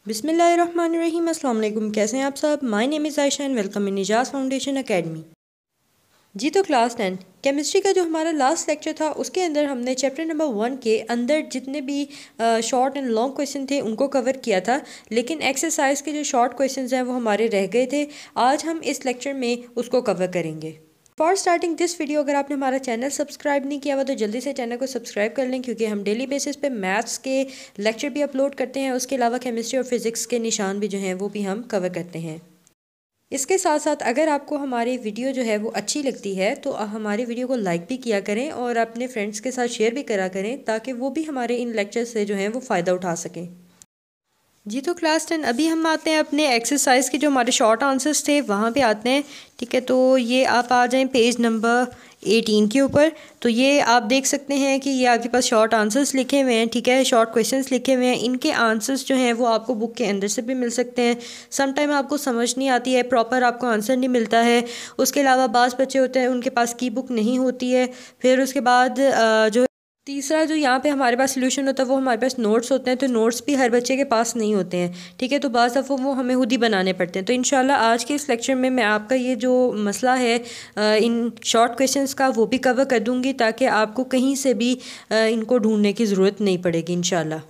बिस्मिल्लाहिर्रहमानिर्रहीम। अस्सलाम वालेकुम। कैसे हैं आप सब? My name is Ayesha and welcome in Nijas foundation academy. जी तो क्लास 10 केमिस्ट्री का जो हमारा लास्ट लेक्चर था उसके अंदर हमने चैप्टर नंबर 1 के अंदर जितने भी शॉर्ट एंड लॉन्ग क्वेश्चन थे उनको कवर किया था, लेकिन एक्सरसाइज के जो शॉर्ट क्वेश्चंस हैं वो हमारे रह गए थे। आज हम इस लेक्चर में उसको कवर करेंगे। फॉर स्टार्टिंग दिस वीडियो, अगर आपने हमारा चैनल सब्सक्राइब नहीं किया हुआ तो जल्दी से चैनल को सब्सक्राइब कर लें, क्योंकि हम डेली बेसिस पे मैथ्स के लेक्चर भी अपलोड करते हैं। उसके अलावा केमिस्ट्री और फिज़िक्स के निशान भी जो हैं वो भी हम कवर करते हैं। इसके साथ साथ अगर आपको हमारी वीडियो जो है वो अच्छी लगती है तो हमारी वीडियो को लाइक भी किया करें और अपने फ्रेंड्स के साथ शेयर भी करा करें, ताकि वो भी हमारे इन लेक्चर से जो है वो फ़ायदा उठा सकें। जी तो क्लास 10 अभी हम आते हैं अपने एक्सरसाइज के जो हमारे शॉर्ट आंसर्स थे वहाँ पे आते हैं। ठीक है, तो ये आप आ जाएं पेज नंबर 18 के ऊपर। तो ये आप देख सकते हैं कि ये आपके पास शॉर्ट आंसर्स लिखे हुए हैं। ठीक है, शॉर्ट क्वेश्चंस लिखे हुए हैं। इनके आंसर्स जो हैं वो आपको बुक के अंदर से भी मिल सकते हैं। सम टाइम आपको समझ नहीं आती है, प्रॉपर आपको आंसर नहीं मिलता है। उसके अलावा बाज़ बच्चे होते हैं उनके पास की बुक नहीं होती है। फिर उसके बाद जो तीसरा जो यहाँ पे हमारे पास सोल्यूशन होता है वो हमारे पास नोट्स होते हैं, तो नोट्स भी हर बच्चे के पास नहीं होते हैं। ठीक है, तो बाज़ दफ़ा वो हमें खुद ही बनाने पड़ते हैं। तो इंशाल्लाह आज के इस लेक्चर में मैं आपका ये जो मसला है इन शॉर्ट क्वेश्चंस का वो भी कवर कर दूँगी, ताकि आपको कहीं से भी इनको ढूंढने की ज़रूरत नहीं पड़ेगी इंशाल्लाह।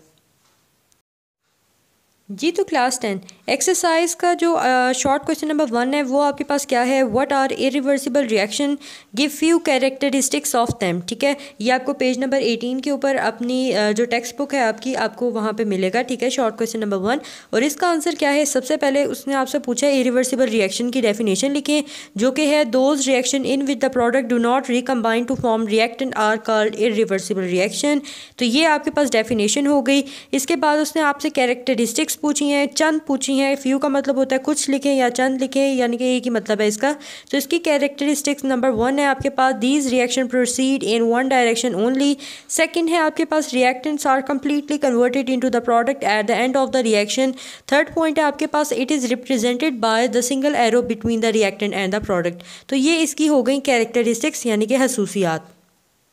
जी तो क्लास 10 एक्सरसाइज का जो शॉर्ट क्वेश्चन नंबर 1 है वो आपके पास क्या है? What are irreversible reaction, give few characteristics of them. ठीक है, ये आपको पेज नंबर 18 के ऊपर अपनी जो टेक्स्ट बुक है आपकी, आपको वहाँ पे मिलेगा। ठीक है, शॉर्ट क्वेश्चन नंबर 1। और इसका आंसर क्या है? सबसे पहले उसने आपसे पूछा है इरिवर्सिबल रिएक्शन की डेफिनेशन लिखें, जो कि है those reaction in with the product do not recombine to form reactant are called irreversible reaction. तो ये आपके पास डेफिनेशन हो गई। इसके बाद उसने आपसे कैरेक्टरिस्टिक्स पूछी हैं, चंद पूछी हैं। फ्यू का मतलब होता है कुछ लिखें या चंद लिखें, यानी कि एक ही मतलब है इसका। तो इसकी कैरेक्टरिस्टिक्स नंबर 1 है आपके पास these reaction proceed in one direction only. Second है आपके पास reactants are completely converted into the product at the end of the reaction. Third point है आपके पास it is represented by the single arrow between the reactant and the product. तो ये इसकी हो गई कैरेक्टरिस्टिक्स यानी कि खसूसियात।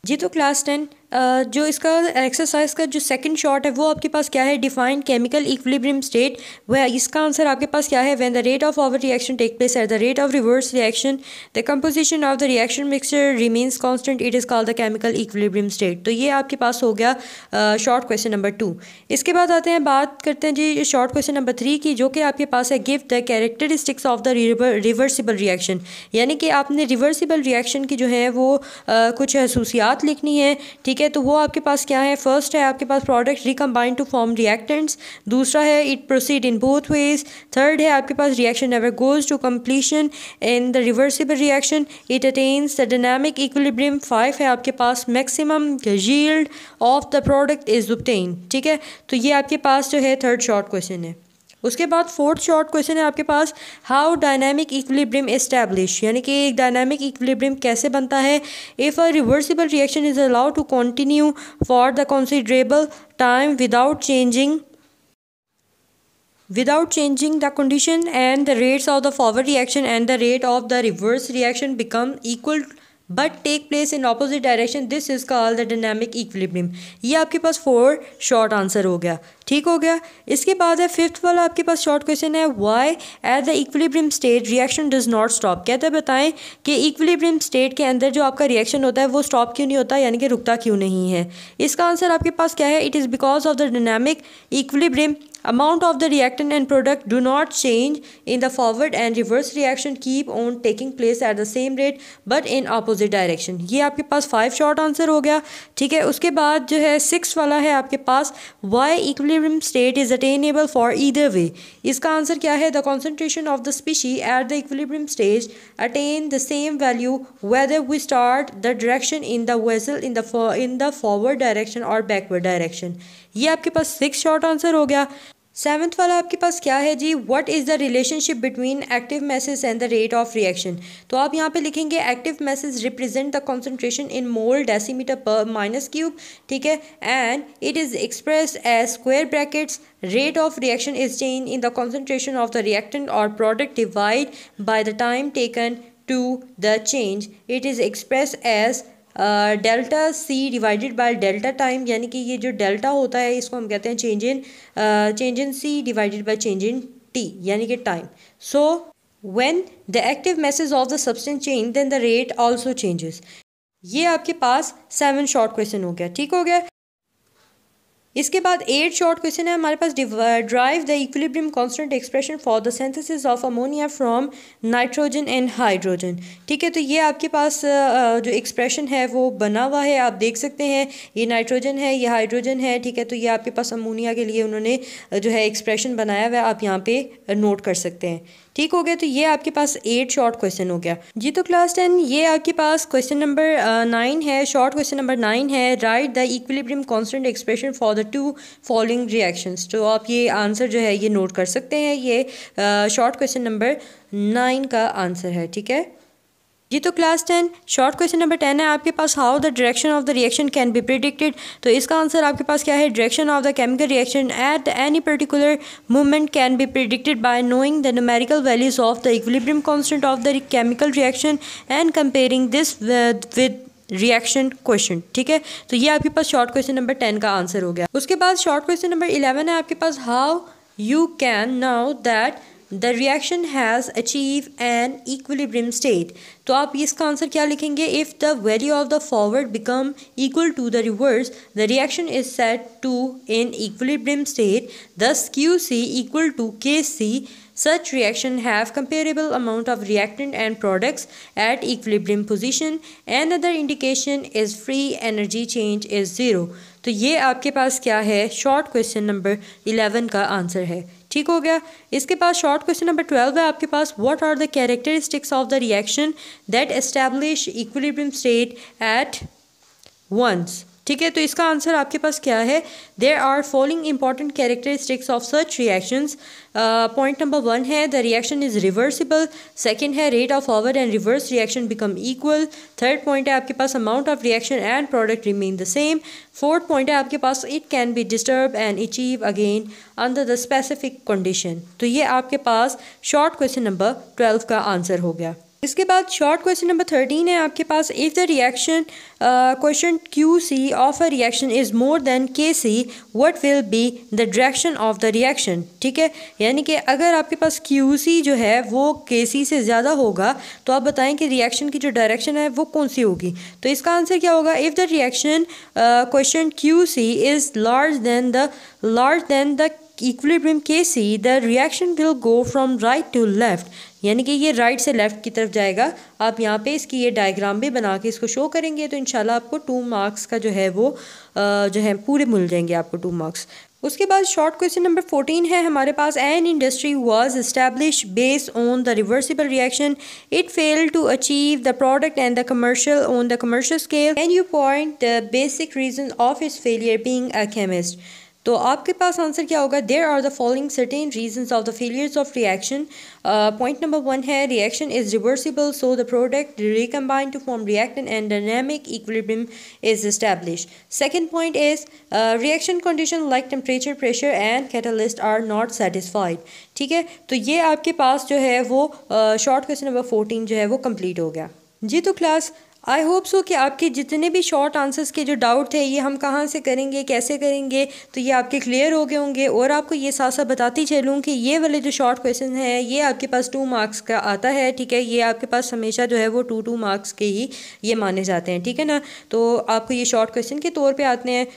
जी तो क्लास 10 जो इसका एक्सरसाइज का जो सेकंड शॉर्ट है वो आपके पास क्या है? Define chemical equilibrium state. वह इसका आंसर आपके पास क्या है? When the rate of our reaction take place at the rate of reverse reaction the composition of the reaction mixture remains constant, it is called the chemical equilibrium state. तो ये आपके पास हो गया शॉर्ट क्वेश्चन नंबर 2। इसके बाद आते हैं, बात करते हैं जी शॉर्ट क्वेश्चन नंबर 3 की, जो कि आपके पास है give the characteristics of the reversible reaction. यानी कि आपने रिवर्सिबल रिएक्शन की जो है वो कुछ खसूसियात लिखनी है। ठीक है, तो वो आपके पास क्या है? फर्स्ट है आपके पास product recombine to form reactants. दूसरा है it proceed in both ways. Third है आपके पास reaction never goes to completion in the reversible reaction, it attains the dynamic equilibrium. 5 है आपके पास maximum yield of the product is obtain. ठीक है, तो ये आपके पास जो है थर्ड शॉर्ट क्वेश्चन है। उसके बाद फोर्थ शॉर्ट क्वेश्चन है आपके पास हाउ डायनामिक इक्विलिब्रियम एस्टैब्लिश, यानी कि एक डायनामिक इक्विलिब्रियम कैसे बनता है? If a reversible reaction is allowed to continue for the considerable time without changing the condition, and the rates of the forward reaction and the rate of the reverse reaction become equal but take place in opposite direction, this is called the dynamic equilibrium। ये आपके पास 4 short answer हो गया। ठीक हो गया। इसके बाद है फिफ्थ वाला आपके पास शॉर्ट क्वेश्चन है why at the equilibrium state reaction does not stop. कहते हैं बताएं कि इक्विलिब्रियम स्टेट के अंदर जो आपका रिएक्शन होता है वो स्टॉप क्यों नहीं होता, यानी कि रुकता क्यों नहीं है? इसका आंसर आपके पास क्या है? It is because of the dynamic equilibrium amount of the reactant and product do not change in the forward and reverse reaction keep on taking place at the same rate but in opposite direction। ये आपके पास 5 short answer हो गया। ठीक है, उसके बाद जो है 6 वाला है आपके पास why equilibrium state is attainable for either way। इसका आंसर क्या है? the concentration of the species at the equilibrium stage attain the same value whether we start the direction in the vessel in the forward direction or backward direction। ये आपके पास 6 short answer हो गया। 7th वाला आपके पास क्या है जी? What is the relationship between active mass and the rate of reaction. तो आप यहाँ पे लिखेंगे active mass represent the concentration in mole decimeter per minus cube. ठीक है, and it is express as square brackets rate of reaction is change in the concentration of the reactant और product divide by the time taken to the change, it is expressed as delta C divided by delta time, यानी कि ये जो delta होता है इसको हम कहते हैं change in C divided by change in T, यानी कि time. So when the active masses of the substance change then the rate also changes. ये आपके पास 7 शॉर्ट क्वेश्चन हो गया. ठीक हो गया. इसके बाद 8 शॉर्ट क्वेश्चन है हमारे पास. Derive the equilibrium constant expression for the synthesis of ammonia from nitrogen and hydrogen. ठीक है, तो ये आपके पास जो एक्सप्रेशन है वो बना हुआ है, आप देख सकते हैं. ये नाइट्रोजन है, ये हाइड्रोजन है. ठीक है, तो ये आपके पास अमोनिया के लिए उन्होंने जो है एक्सप्रेशन बनाया हुआ है, आप यहाँ पे नोट कर सकते हैं. ठीक हो गया. तो ये आपके पास 8 शॉर्ट क्वेश्चन हो गया जी. तो क्लास 10 ये आपके पास क्वेश्चन नंबर 9 है. शॉर्ट क्वेश्चन नंबर 9 है, right the equilibrium constant expression for the 2 following reactions. तो आप ये आंसर जो है ये नोट कर सकते हैं. ये शॉर्ट क्वेश्चन नंबर 9 का आंसर है. ठीक है जी. तो क्लास 10 शॉर्ट क्वेश्चन नंबर 10 है आपके पास, how the direction of the reaction can be predicted. तो इसका आंसर आपके पास क्या है, direction of the chemical reaction at any particular movement can be predicted by knowing the numerical values of the equilibrium constant of the chemical reaction and comparing this with reaction question. ठीक है, तो ये आपके पास short question number 10 का answer हो गया. उसके बाद शॉर्ट क्वेश्चन नंबर 11 है आपके पास, how you can know that the reaction has achieve an equilibrium state. तो आप इसका आंसर क्या लिखेंगे, if the value of the forward become equal to the reverse the reaction is set to in equilibrium state thus QC equal to KC. Such reaction have comparable amount of reactant and products at equilibrium position. Another indication is free energy change is 0. तो ये आपके पास क्या है, short question number 11 का answer है. ठीक हो गया. इसके पास शॉर्ट क्वेश्चन नंबर 12 है आपके पास, what are the characteristics of the reaction that establish equilibrium state at once. ठीक है, तो इसका आंसर आपके पास क्या है, there are following important characteristics of such reactions. Point number 1 है the reaction is reversible. Second है rate of forward and reverse reaction become equal. Third point है आपके पास amount of reaction and product remain the same. Fourth point है आपके पास it can be disturb and achieve again under the specific condition. तो ये आपके पास short question number 12 का आंसर हो गया. इसके बाद शॉर्ट क्वेश्चन नंबर 13 है आपके पास, if the reaction question QC of a reaction is more than KC what will be the direction of the reaction. ठीक है, यानी कि अगर आपके पास QC जो है वो KC से ज़्यादा होगा तो आप बताएं कि रिएक्शन की जो डायरेक्शन है वो कौन सी होगी. तो इसका आंसर क्या होगा, if the reaction question QC is large than the equilibrium KC the reaction will go from right to left. यानी कि ये राइट से लेफ़्ट की तरफ जाएगा. आप यहाँ पे इसकी ये डायग्राम भी बना के इसको शो करेंगे तो इंशाल्लाह आपको 2 मार्क्स का जो है वो जो है पूरे मिल जाएंगे आपको 2 मार्क्स. उसके बाद शॉर्ट क्वेश्चन नंबर 14 है हमारे पास, an industry was establish based on the reversible reaction. It failed to achieve the product and the commercial on the commercial scale. Can you point the basic reason of its failure being a chemist. तो आपके पास answer क्या होगा, there are the following certain reasons of the failures of reaction. Point number 1 है reaction is reversible so the product recombine to form reactant and dynamic equilibrium is establish. Second point is reaction condition like temperature, pressure and catalyst are not satisfied. ठीक है, तो ये आपके पास जो है वो short question number 14 जो है वो कंप्लीट हो गया जी. तो क्लास आई होप सो कि आपके जितने भी शॉर्ट आंसर्स के जो डाउट थे ये हम कहाँ से करेंगे, कैसे करेंगे, तो ये आपके क्लियर हो गए होंगे. और आपको ये साथ साथ बताती चलूँ कि ये वाले जो शॉर्ट क्वेश्चन हैं ये आपके पास 2 मार्क्स का आता है. ठीक है, ये आपके पास हमेशा जो है वो 2 मार्क्स के ही ये माने जाते हैं. ठीक है ना, तो आपको ये शॉर्ट क्वेश्चन के तौर पर आते हैं.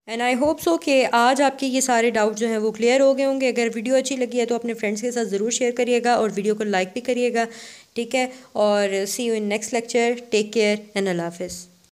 एंड आई होप सो कि आज आपके ये सारे डाउट जो हैं वो क्लियर हो गए होंगे. अगर वीडियो अच्छी लगी है तो अपने फ्रेंड्स के साथ ज़रूर शेयर करिएगा और वीडियो को लाइक भी करिएगा. ठीक है, और see you in next lecture. Take care and अल्लाह हाफिज़.